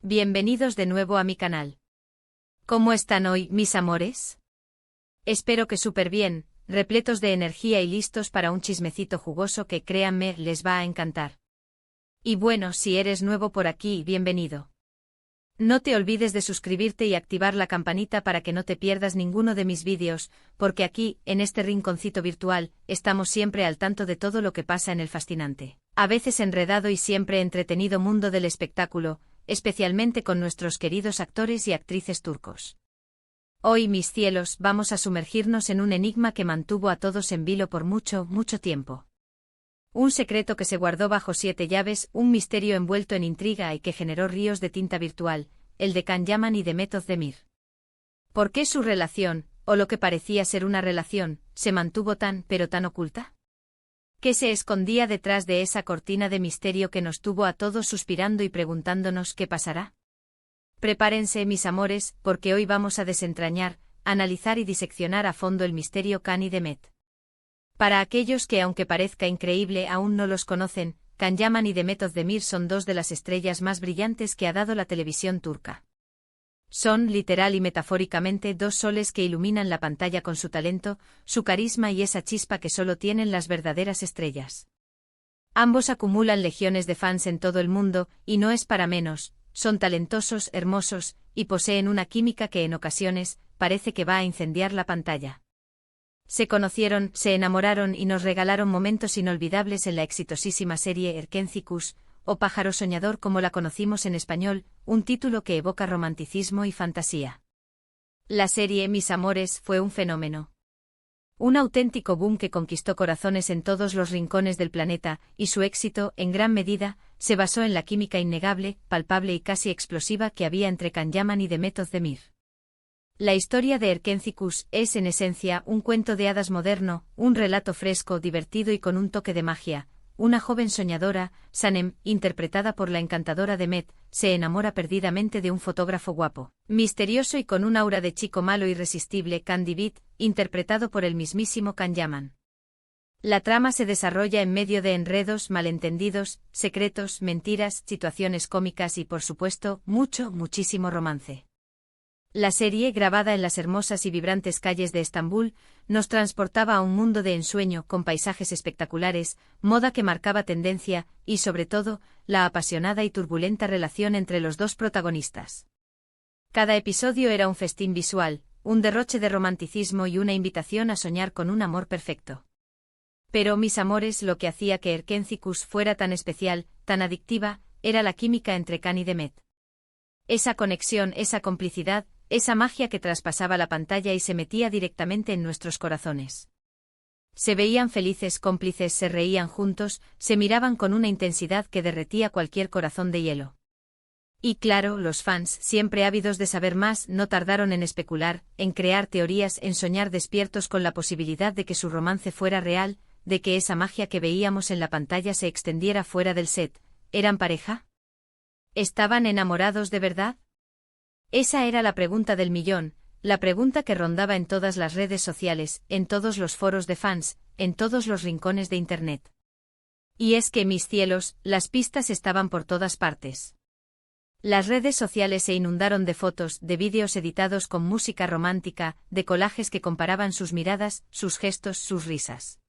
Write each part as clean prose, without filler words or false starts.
Bienvenidos de nuevo a mi canal. ¿Cómo están hoy, mis amores? Espero que súper bien, repletos de energía y listos para un chismecito jugoso que, créanme, les va a encantar. Y bueno, si eres nuevo por aquí, bienvenido. No te olvides de suscribirte y activar la campanita para que no te pierdas ninguno de mis vídeos, porque aquí, en este rinconcito virtual, estamos siempre al tanto de todo lo que pasa en el fascinante, a veces enredado y siempre entretenido mundo del espectáculo, especialmente con nuestros queridos actores y actrices turcos. Hoy, mis cielos, vamos a sumergirnos en un enigma que mantuvo a todos en vilo por mucho, mucho tiempo. Un secreto que se guardó bajo 7 llaves, un misterio envuelto en intriga y que generó ríos de tinta virtual, el de Can Yaman y de Method Demir. ¿Por qué su relación, o lo que parecía ser una relación, se mantuvo tan, pero tan oculta? ¿Qué se escondía detrás de esa cortina de misterio que nos tuvo a todos suspirando y preguntándonos qué pasará? Prepárense, mis amores, porque hoy vamos a desentrañar, analizar y diseccionar a fondo el misterio Can y Demet. Para aquellos que, aunque parezca increíble, aún no los conocen, Can Yaman y Demet Özdemir son dos de las estrellas más brillantes que ha dado la televisión turca. Son, literal y metafóricamente, dos soles que iluminan la pantalla con su talento, su carisma y esa chispa que solo tienen las verdaderas estrellas. Ambos acumulan legiones de fans en todo el mundo, y no es para menos, son talentosos, hermosos, y poseen una química que en ocasiones, parece que va a incendiar la pantalla. Se conocieron, se enamoraron y nos regalaron momentos inolvidables en la exitosísima serie Erkenci Kuş, o Pájaro Soñador como la conocimos en español, un título que evoca romanticismo y fantasía. La serie, mis amores, fue un fenómeno. Un auténtico boom que conquistó corazones en todos los rincones del planeta, y su éxito, en gran medida, se basó en la química innegable, palpable y casi explosiva que había entre Can Yaman y Demet Özdemir. La historia de Erkenci Kuş es, en esencia, un cuento de hadas moderno, un relato fresco, divertido y con un toque de magia. Una joven soñadora, Sanem, interpretada por la encantadora Demet, se enamora perdidamente de un fotógrafo guapo, misterioso y con un aura de chico malo irresistible, Can Divit, interpretado por el mismísimo Can Yaman. La trama se desarrolla en medio de enredos, malentendidos, secretos, mentiras, situaciones cómicas y, por supuesto, muchísimo romance. La serie, grabada en las hermosas y vibrantes calles de Estambul, nos transportaba a un mundo de ensueño con paisajes espectaculares, moda que marcaba tendencia y, sobre todo, la apasionada y turbulenta relación entre los dos protagonistas. Cada episodio era un festín visual, un derroche de romanticismo y una invitación a soñar con un amor perfecto. Pero, mis amores, lo que hacía que Erkenci Kuş fuera tan especial, tan adictiva, era la química entre Can y Demet. Esa conexión, esa complicidad, esa magia que traspasaba la pantalla y se metía directamente en nuestros corazones. Se veían felices, cómplices, se reían juntos, se miraban con una intensidad que derretía cualquier corazón de hielo. Y claro, los fans, siempre ávidos de saber más, no tardaron en especular, en crear teorías, en soñar despiertos con la posibilidad de que su romance fuera real, de que esa magia que veíamos en la pantalla se extendiera fuera del set. ¿Eran pareja? ¿Estaban enamorados de verdad? Esa era la pregunta del millón, la pregunta que rondaba en todas las redes sociales, en todos los foros de fans, en todos los rincones de Internet. Y es que, mis cielos, las pistas estaban por todas partes. Las redes sociales se inundaron de fotos, de vídeos editados con música romántica, de collages que comparaban sus miradas, sus gestos, sus risas.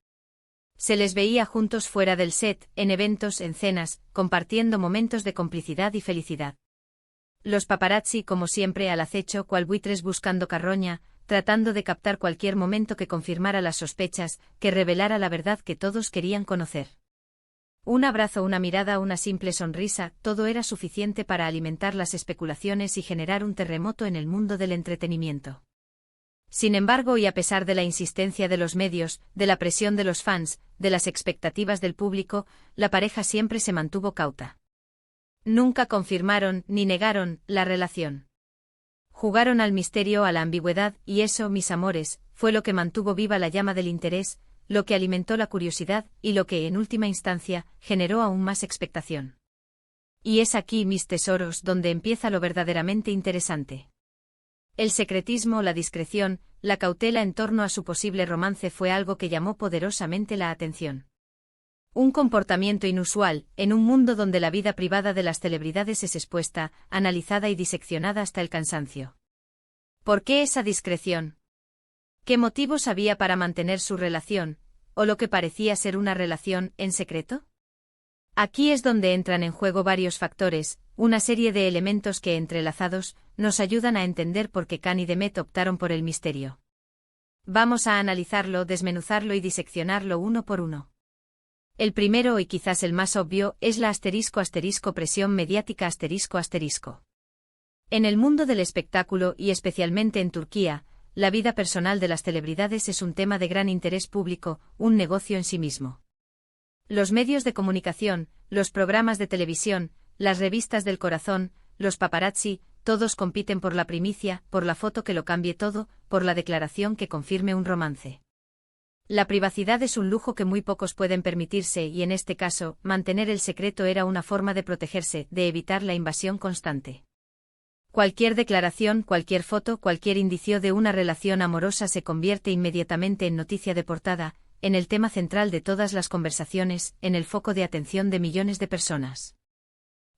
Se les veía juntos fuera del set, en eventos, en cenas, compartiendo momentos de complicidad y felicidad. Los paparazzi, como siempre, al acecho, cual buitres buscando carroña, tratando de captar cualquier momento que confirmara las sospechas, que revelara la verdad que todos querían conocer. Un abrazo, una mirada, una simple sonrisa, todo era suficiente para alimentar las especulaciones y generar un terremoto en el mundo del entretenimiento. Sin embargo, y a pesar de la insistencia de los medios, de la presión de los fans, de las expectativas del público, la pareja siempre se mantuvo cauta. Nunca confirmaron, ni negaron, la relación. Jugaron al misterio, a la ambigüedad, y eso, mis amores, fue lo que mantuvo viva la llama del interés, lo que alimentó la curiosidad, y lo que, en última instancia, generó aún más expectación. Y es aquí, mis tesoros, donde empieza lo verdaderamente interesante. El secretismo, la discreción, la cautela en torno a su posible romance fue algo que llamó poderosamente la atención. Un comportamiento inusual, en un mundo donde la vida privada de las celebridades es expuesta, analizada y diseccionada hasta el cansancio. ¿Por qué esa discreción? ¿Qué motivos había para mantener su relación, o lo que parecía ser una relación, en secreto? Aquí es donde entran en juego varios factores, una serie de elementos que, entrelazados, nos ayudan a entender por qué Khan y Demet optaron por el misterio. Vamos a analizarlo, desmenuzarlo y diseccionarlo uno por uno. El primero y quizás el más obvio es la presión mediática ***. En el mundo del espectáculo y especialmente en Turquía, la vida personal de las celebridades es un tema de gran interés público, un negocio en sí mismo. Los medios de comunicación, los programas de televisión, las revistas del corazón, los paparazzi, todos compiten por la primicia, por la foto que lo cambie todo, por la declaración que confirme un romance. La privacidad es un lujo que muy pocos pueden permitirse y en este caso, mantener el secreto era una forma de protegerse, de evitar la invasión constante. Cualquier declaración, cualquier foto, cualquier indicio de una relación amorosa se convierte inmediatamente en noticia de portada, en el tema central de todas las conversaciones, en el foco de atención de millones de personas.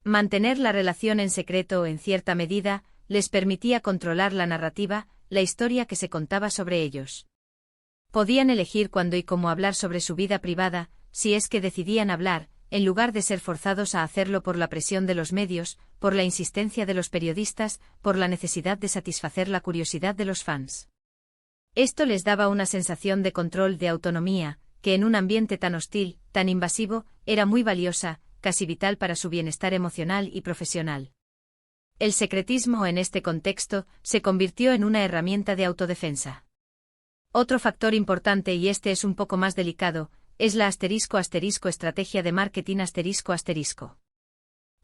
Mantener la relación en secreto, en cierta medida, les permitía controlar la narrativa, la historia que se contaba sobre ellos. Podían elegir cuándo y cómo hablar sobre su vida privada, si es que decidían hablar, en lugar de ser forzados a hacerlo por la presión de los medios, por la insistencia de los periodistas, por la necesidad de satisfacer la curiosidad de los fans. Esto les daba una sensación de control, de autonomía, que en un ambiente tan hostil, tan invasivo, era muy valiosa, casi vital para su bienestar emocional y profesional. El secretismo en este contexto se convirtió en una herramienta de autodefensa. Otro factor importante, y este es un poco más delicado, es la estrategia de marketing ***.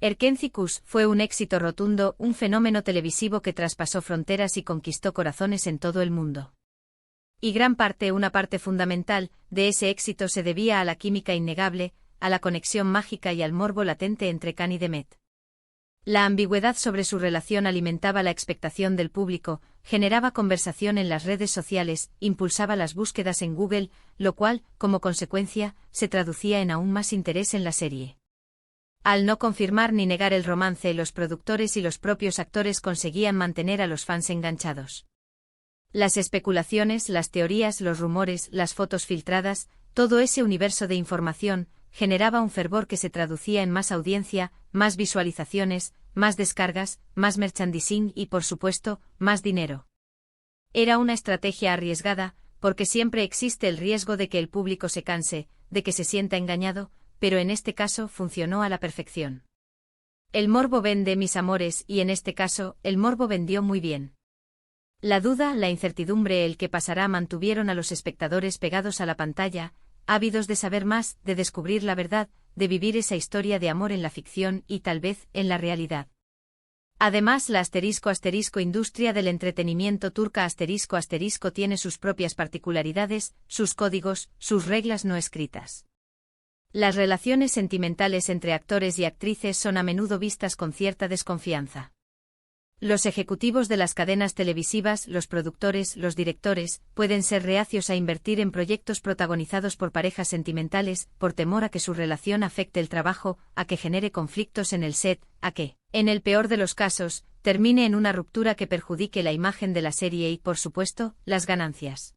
Erkenci fue un éxito rotundo, un fenómeno televisivo que traspasó fronteras y conquistó corazones en todo el mundo. Y una parte fundamental, de ese éxito se debía a la química innegable, a la conexión mágica y al morbo latente entre Khan y Demet. La ambigüedad sobre su relación alimentaba la expectación del público, generaba conversación en las redes sociales, impulsaba las búsquedas en Google, lo cual, como consecuencia, se traducía en aún más interés en la serie. Al no confirmar ni negar el romance, los productores y los propios actores conseguían mantener a los fans enganchados. Las especulaciones, las teorías, los rumores, las fotos filtradas, todo ese universo de información, generaba un fervor que se traducía en más audiencia, más visualizaciones, más descargas, más merchandising y, por supuesto, más dinero. Era una estrategia arriesgada, porque siempre existe el riesgo de que el público se canse, de que se sienta engañado, pero en este caso funcionó a la perfección. El morbo vende, mis amores, y en este caso, el morbo vendió muy bien. La duda, la incertidumbre, el qué pasará mantuvieron a los espectadores pegados a la pantalla, ávidos de saber más, de descubrir la verdad, de vivir esa historia de amor en la ficción y tal vez en la realidad. Además, la industria del entretenimiento turca tiene sus propias particularidades, sus códigos, sus reglas no escritas. Las relaciones sentimentales entre actores y actrices son a menudo vistas con cierta desconfianza. Los ejecutivos de las cadenas televisivas, los productores, los directores, pueden ser reacios a invertir en proyectos protagonizados por parejas sentimentales, por temor a que su relación afecte el trabajo, a que genere conflictos en el set, a que, en el peor de los casos, termine en una ruptura que perjudique la imagen de la serie y, por supuesto, las ganancias.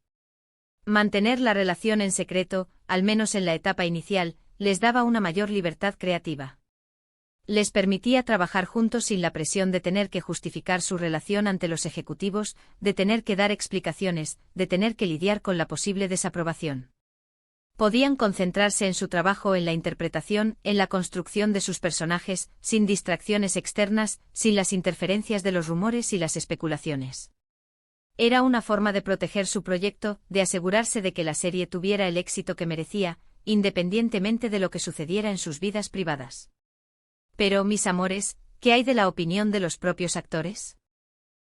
Mantener la relación en secreto, al menos en la etapa inicial, les daba una mayor libertad creativa. Les permitía trabajar juntos sin la presión de tener que justificar su relación ante los ejecutivos, de tener que dar explicaciones, de tener que lidiar con la posible desaprobación. Podían concentrarse en su trabajo, en la interpretación, en la construcción de sus personajes, sin distracciones externas, sin las interferencias de los rumores y las especulaciones. Era una forma de proteger su proyecto, de asegurarse de que la serie tuviera el éxito que merecía, independientemente de lo que sucediera en sus vidas privadas. Pero, mis amores, ¿qué hay de la opinión de los propios actores?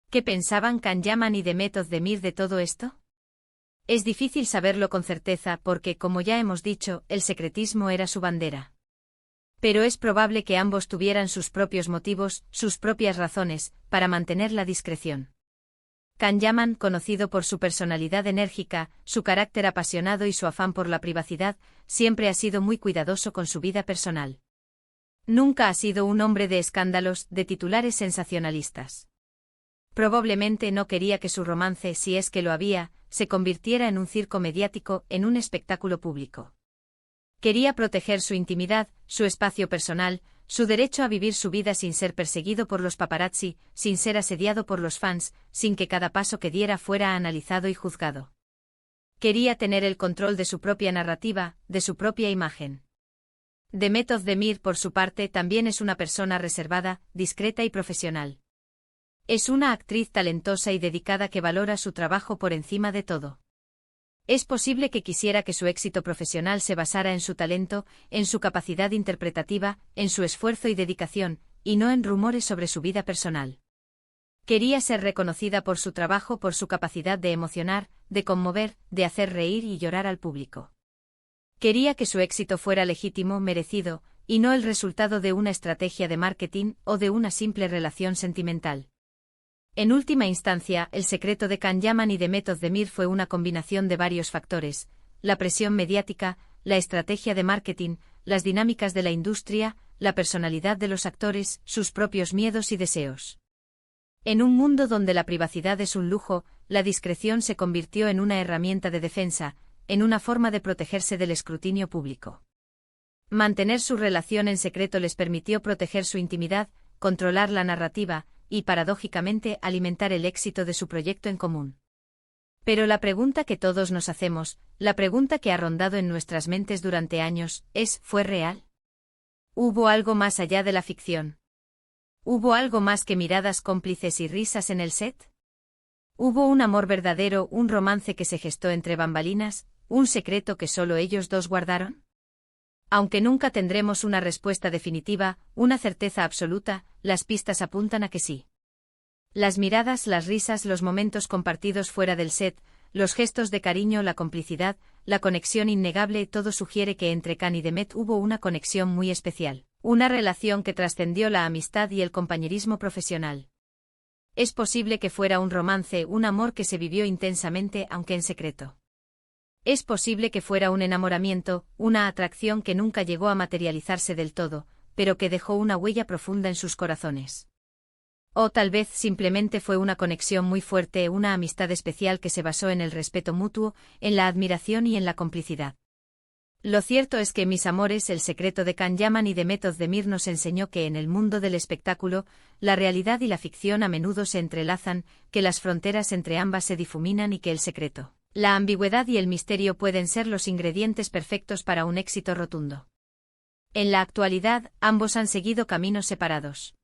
¿Qué pensaban Can Yaman y Demet Özdemir de todo esto? Es difícil saberlo con certeza porque, como ya hemos dicho, el secretismo era su bandera. Pero es probable que ambos tuvieran sus propios motivos, sus propias razones, para mantener la discreción. Can Yaman, conocido por su personalidad enérgica, su carácter apasionado y su afán por la privacidad, siempre ha sido muy cuidadoso con su vida personal. Nunca ha sido un hombre de escándalos, de titulares sensacionalistas. Probablemente no quería que su romance, si es que lo había, se convirtiera en un circo mediático, en un espectáculo público. Quería proteger su intimidad, su espacio personal, su derecho a vivir su vida sin ser perseguido por los paparazzi, sin ser asediado por los fans, sin que cada paso que diera fuera analizado y juzgado. Quería tener el control de su propia narrativa, de su propia imagen. Demet Özdemir, por su parte, también es una persona reservada, discreta y profesional. Es una actriz talentosa y dedicada que valora su trabajo por encima de todo. Es posible que quisiera que su éxito profesional se basara en su talento, en su capacidad interpretativa, en su esfuerzo y dedicación, y no en rumores sobre su vida personal. Quería ser reconocida por su trabajo, por su capacidad de emocionar, de conmover, de hacer reír y llorar al público. Quería que su éxito fuera legítimo, merecido, y no el resultado de una estrategia de marketing o de una simple relación sentimental. En última instancia, el secreto de Can Yaman y Demet Özdemir fue una combinación de varios factores: la presión mediática, la estrategia de marketing, las dinámicas de la industria, la personalidad de los actores, sus propios miedos y deseos. En un mundo donde la privacidad es un lujo, la discreción se convirtió en una herramienta de defensa, en una forma de protegerse del escrutinio público. Mantener su relación en secreto les permitió proteger su intimidad, controlar la narrativa, y, paradójicamente, alimentar el éxito de su proyecto en común. Pero la pregunta que todos nos hacemos, la pregunta que ha rondado en nuestras mentes durante años, es: ¿fue real? ¿Hubo algo más allá de la ficción? ¿Hubo algo más que miradas cómplices y risas en el set? ¿Hubo un amor verdadero, un romance que se gestó entre bambalinas, un secreto que solo ellos dos guardaron? Aunque nunca tendremos una respuesta definitiva, una certeza absoluta, las pistas apuntan a que sí. Las miradas, las risas, los momentos compartidos fuera del set, los gestos de cariño, la complicidad, la conexión innegable, todo sugiere que entre Can y Demet hubo una conexión muy especial, una relación que trascendió la amistad y el compañerismo profesional. Es posible que fuera un romance, un amor que se vivió intensamente aunque en secreto. Es posible que fuera un enamoramiento, una atracción que nunca llegó a materializarse del todo, pero que dejó una huella profunda en sus corazones. O tal vez simplemente fue una conexión muy fuerte, una amistad especial que se basó en el respeto mutuo, en la admiración y en la complicidad. Lo cierto es que, mis amores, el secreto de Can Yaman y Demet Özdemir nos enseñó que en el mundo del espectáculo, la realidad y la ficción a menudo se entrelazan, que las fronteras entre ambas se difuminan y que el secreto, la ambigüedad y el misterio pueden ser los ingredientes perfectos para un éxito rotundo. En la actualidad, ambos han seguido caminos separados.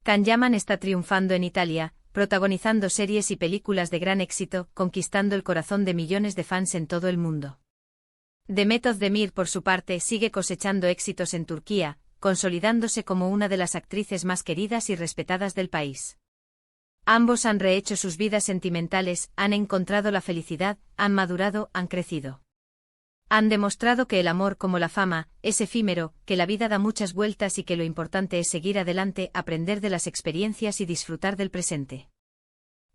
Can Yaman está triunfando en Italia, protagonizando series y películas de gran éxito, conquistando el corazón de millones de fans en todo el mundo. Demet Özdemir, por su parte, sigue cosechando éxitos en Turquía, consolidándose como una de las actrices más queridas y respetadas del país. Ambos han rehecho sus vidas sentimentales, han encontrado la felicidad, han madurado, han crecido. Han demostrado que el amor, como la fama, es efímero, que la vida da muchas vueltas y que lo importante es seguir adelante, aprender de las experiencias y disfrutar del presente.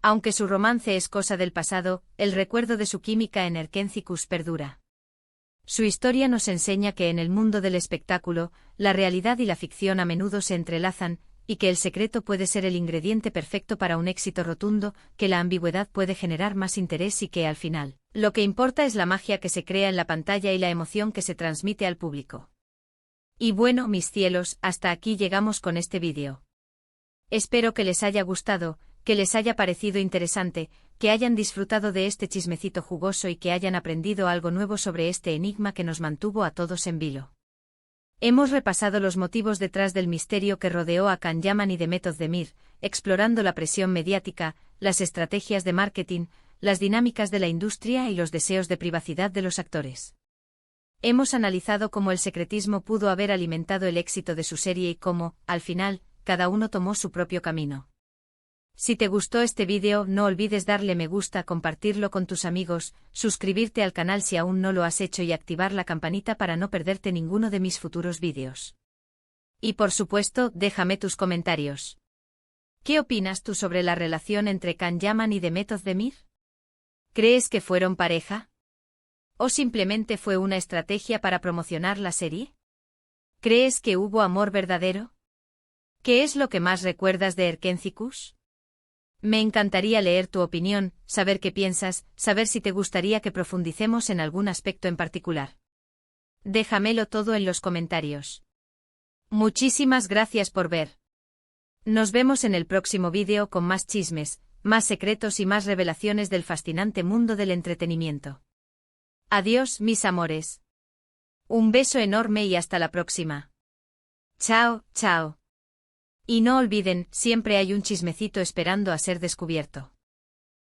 Aunque su romance es cosa del pasado, el recuerdo de su química en Erkencicus perdura. Su historia nos enseña que en el mundo del espectáculo, la realidad y la ficción a menudo se entrelazan, y que el secreto puede ser el ingrediente perfecto para un éxito rotundo, que la ambigüedad puede generar más interés y que, al final, lo que importa es la magia que se crea en la pantalla y la emoción que se transmite al público. Y bueno, mis cielos, hasta aquí llegamos con este vídeo. Espero que les haya gustado, que les haya parecido interesante, que hayan disfrutado de este chismecito jugoso y que hayan aprendido algo nuevo sobre este enigma que nos mantuvo a todos en vilo. Hemos repasado los motivos detrás del misterio que rodeó a Can Yaman y Demet Özdemir, explorando la presión mediática, las estrategias de marketing, las dinámicas de la industria y los deseos de privacidad de los actores. Hemos analizado cómo el secretismo pudo haber alimentado el éxito de su serie y cómo, al final, cada uno tomó su propio camino. Si te gustó este vídeo, no olvides darle me gusta, compartirlo con tus amigos, suscribirte al canal si aún no lo has hecho y activar la campanita para no perderte ninguno de mis futuros vídeos. Y por supuesto, déjame tus comentarios. ¿Qué opinas tú sobre la relación entre Can Yaman y Demet Özdemir? ¿Crees que fueron pareja? ¿O simplemente fue una estrategia para promocionar la serie? ¿Crees que hubo amor verdadero? ¿Qué es lo que más recuerdas de Erkencikus? Me encantaría leer tu opinión, saber qué piensas, saber si te gustaría que profundicemos en algún aspecto en particular. Déjamelo todo en los comentarios. Muchísimas gracias por ver. Nos vemos en el próximo vídeo con más chismes, más secretos y más revelaciones del fascinante mundo del entretenimiento. Adiós, mis amores. Un beso enorme y hasta la próxima. Chao, chao. Y no olviden, siempre hay un chismecito esperando a ser descubierto.